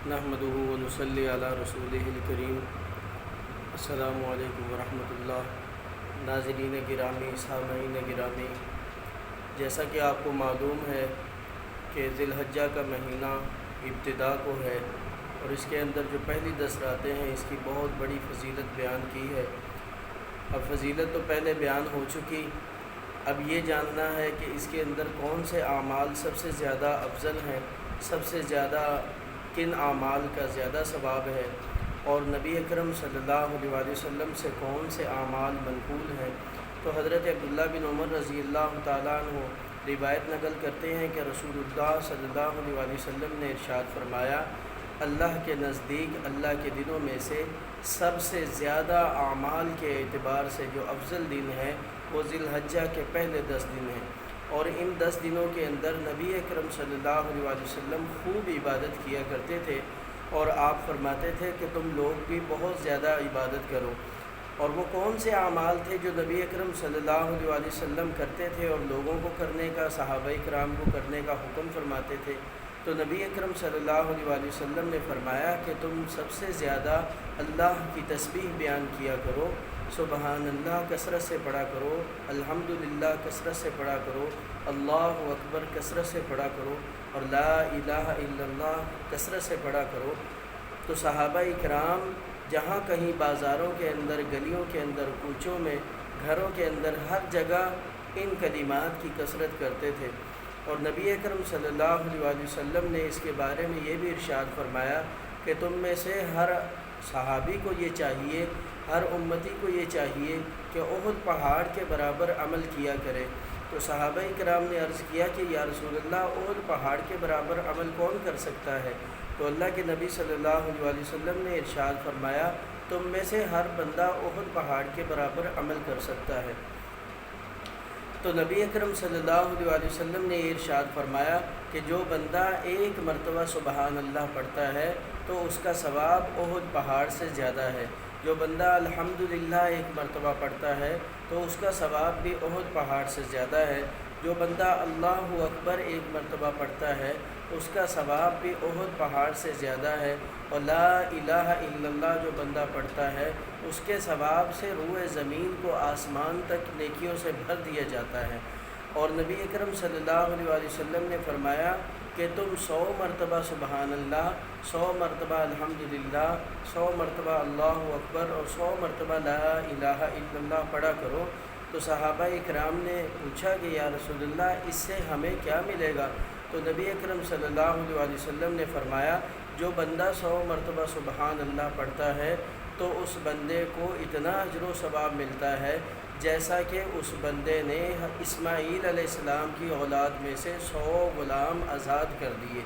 نحمدہ و نصلی علی رسولہ الکریم۔ السلام علیکم ورحمۃ اللہ۔ ناظرین گرامی، سامعین گرامی، جیسا کہ آپ کو معلوم ہے کہ ذی الحجہ کا مہینہ ابتدا کو ہے اور اس کے اندر جو پہلی 10 راتیں ہیں اس کی بہت بڑی فضیلت بیان کی ہے۔ اب فضیلت تو پہلے بیان ہو چکی، اب یہ جاننا ہے کہ اس کے اندر کون سے اعمال سب سے زیادہ افضل ہیں، سب سے زیادہ کن اعمال کا زیادہ ثواب ہے، اور نبی اکرم صلی اللہ علیہ وسلم سے کون سے اعمال منقول ہیں۔ تو حضرت عبداللہ بن عمر رضی اللہ تعالیٰ عنہ روایت نقل کرتے ہیں کہ رسول اللہ صلی اللہ علیہ وسلم نے ارشاد فرمایا، اللہ کے نزدیک اللہ کے دنوں میں سے سب سے زیادہ اعمال کے اعتبار سے جو افضل دن ہے وہ ذی الحجہ کے پہلے 10 دن ہیں، اور ان 10 دنوں کے اندر نبی اکرم صلی اللہ علیہ وسلم خوب عبادت کیا کرتے تھے، اور آپ فرماتے تھے کہ تم لوگ بھی بہت زیادہ عبادت کرو۔ اور وہ کون سے اعمال تھے جو نبی اکرم صلی اللہ علیہ وسلم کرتے تھے اور لوگوں کو کرنے کا، صحابہ کرام کو کرنے کا حکم فرماتے تھے؟ تو نبی اکرم صلی اللہ علیہ وسلم نے فرمایا کہ تم سب سے زیادہ اللہ کی تسبیح بیان کیا کرو، سبحان اللہ کثرت سے پڑھا کرو، الحمدللہ کثرت سے پڑھا کرو، اللہ اکبر کثرت سے پڑھا کرو، اور لا الہ الا اللہ کثرت سے پڑھا کرو۔ تو صحابہ کرام جہاں کہیں بازاروں کے اندر، گلیوں کے اندر، کوچوں میں، گھروں کے اندر، ہر جگہ ان کلمات کی کثرت کرتے تھے، اور نبی اکرم صلی اللہ علیہ وسلم نے اس کے بارے میں یہ بھی ارشاد فرمایا کہ تم میں سے ہر صحابی کو یہ چاہیے، ہر امتی کو یہ چاہیے کہ احد پہاڑ کے برابر عمل کیا کرے۔ تو صحابہ کرام نے عرض کیا کہ یا رسول اللہ، احد پہاڑ کے برابر عمل کون کر سکتا ہے؟ تو اللہ کے نبی صلی اللہ علیہ وسلم نے ارشاد فرمایا، تم میں سے ہر بندہ احد پہاڑ کے برابر عمل کر سکتا ہے۔ تو نبی اکرم صلی اللہ علیہ وسلم نے یہ ارشاد فرمایا کہ جو بندہ ایک مرتبہ سبحان اللہ پڑھتا ہے تو اس کا ثواب احد پہاڑ سے زیادہ ہے۔ جو بندہ الحمدللہ ایک مرتبہ پڑھتا ہے تو اس کا ثواب بھی احد پہاڑ سے زیادہ ہے۔ جو بندہ اللہ اکبر ایک مرتبہ پڑھتا ہے اس کا ثواب بھی احد پہاڑ سے زیادہ ہے، اور لا الہ الا اللہ جو بندہ پڑھتا ہے اس کے ثواب سے روئے زمین کو آسمان تک نیکیوں سے بھر دیا جاتا ہے۔ اور نبی اکرم صلی اللہ علیہ وسلم نے فرمایا کہ تم 100 مرتبہ سبحان اللہ، 100 مرتبہ الحمدللہ، 100 مرتبہ اللہ اکبر اور 100 مرتبہ لا الہ الا اللہ پڑھا کرو۔ تو صحابہ اکرام نے پوچھا کہ یا رسول اللہ، اس سے ہمیں کیا ملے گا؟ تو نبی اکرم صلی اللہ علیہ وسلم نے فرمایا، جو بندہ 100 مرتبہ سبحان اللہ پڑھتا ہے تو اس بندے کو اتنا اجر و ثواب ملتا ہے جیسا کہ اس بندے نے اسماعیل علیہ السلام کی اولاد میں سے 100 غلام آزاد کر دیے۔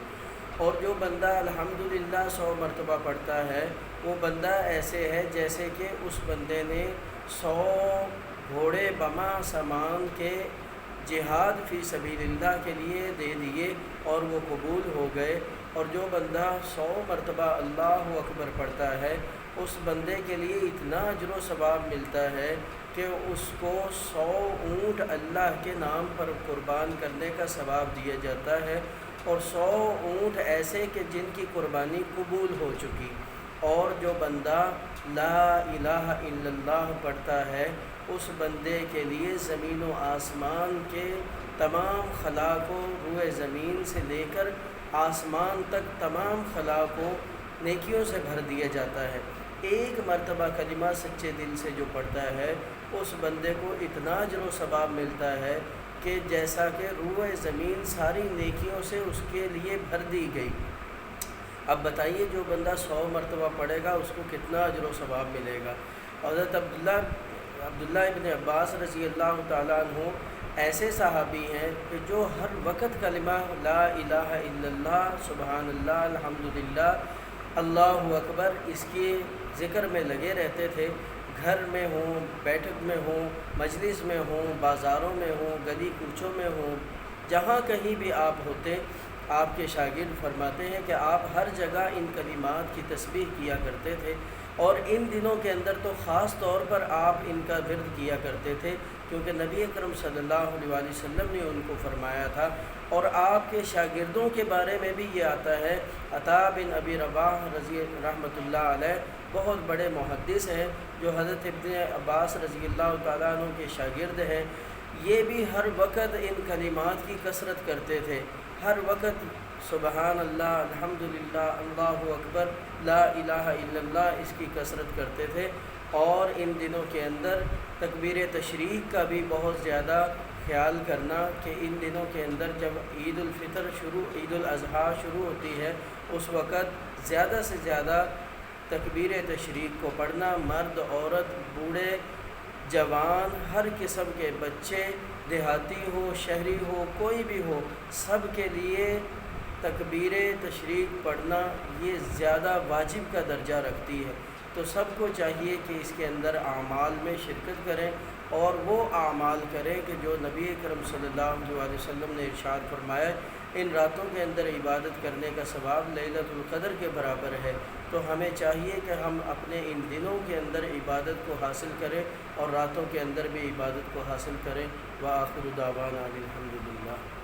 اور جو بندہ الحمدللہ 100 مرتبہ پڑھتا ہے وہ بندہ ایسے ہے جیسے کہ اس بندے نے 100 گھوڑے بما سامان کے جہاد فی سبیل اللہ کے لیے دے دیے اور وہ قبول ہو گئے۔ اور جو بندہ 100 مرتبہ اللہ اکبر پڑھتا ہے اس بندے کے لیے اتنا اجر و ثواب ملتا ہے کہ اس کو 100 اونٹ اللہ کے نام پر قربان کرنے کا ثواب دیا جاتا ہے، اور 100 اونٹ ایسے کہ جن کی قربانی قبول ہو چکی۔ اور جو بندہ لا الہ الا اللہ پڑھتا ہے اس بندے کے لیے زمین و آسمان کے تمام خلا کو، روئے زمین سے لے کر آسمان تک تمام خلا کو نیکیوں سے بھر دیا جاتا ہے۔ ایک مرتبہ کلمہ سچے دل سے جو پڑھتا ہے اس بندے کو اتنا اجر و ثواب ملتا ہے کہ جیسا کہ روئے زمین ساری نیکیوں سے اس کے لیے بھر دی گئی۔ اب بتائیے جو بندہ 100 مرتبہ پڑھے گا اس کو کتنا اجر و ثواب ملے گا۔ حضرت عبداللہ ابن عباس رضی اللہ تعالیٰ عنہ ایسے صحابی ہیں کہ جو ہر وقت کلمہ لا الہ الا اللہ، سبحان اللہ، الحمدللہ، اللہ اکبر اس کے ذکر میں لگے رہتے تھے۔ گھر میں ہوں، بیٹھک میں ہوں، مجلس میں ہوں، بازاروں میں ہوں، گلی کوچوں میں ہوں، جہاں کہیں بھی آپ ہوتے، آپ کے شاگرد فرماتے ہیں کہ آپ ہر جگہ ان کلمات کی تسبیح کیا کرتے تھے، اور ان دنوں کے اندر تو خاص طور پر آپ ان کا ورد کیا کرتے تھے، کیونکہ نبی اکرم صلی اللہ علیہ وسلم نے ان کو فرمایا تھا۔ اور آپ کے شاگردوں کے بارے میں بھی یہ آتا ہے، عطا بن ابی رباح رضی رحمۃ اللہ علیہ بہت بڑے محدث ہیں، جو حضرت ابن عباس رضی اللہ تعالیٰ عنہ کے شاگرد ہیں، یہ بھی ہر وقت ان کلمات کی کثرت کرتے تھے، ہر وقت سبحان اللہ، الحمدللہ، اللہ اکبر، لا الہ الا اللہ، اس کی کثرت کرتے تھے۔ اور ان دنوں کے اندر تکبیر تشریق کا بھی بہت زیادہ خیال کرنا کہ ان دنوں کے اندر جب عید الفطر عید الاضحیٰ شروع ہوتی ہے، اس وقت زیادہ سے زیادہ تکبیر تشریق کو پڑھنا، مرد، عورت، بوڑھے، جوان، ہر قسم کے بچے، دیہاتی ہو، شہری ہو، کوئی بھی ہو، سب کے لیے تکبیر تشریق پڑھنا یہ زیادہ واجب کا درجہ رکھتی ہے۔ تو سب کو چاہیے کہ اس کے اندر اعمال میں شرکت کریں، اور وہ اعمال کریں کہ جو نبی اکرم صلی اللہ علیہ وسلم نے ارشاد فرمایا، ان راتوں کے اندر عبادت کرنے کا ثواب لیلۃ القدر کے برابر ہے۔ تو ہمیں چاہیے کہ ہم اپنے ان دنوں کے اندر عبادت کو حاصل کریں، اور راتوں کے اندر بھی عبادت کو حاصل کریں۔ وآخر دعوانا الحمدللہ۔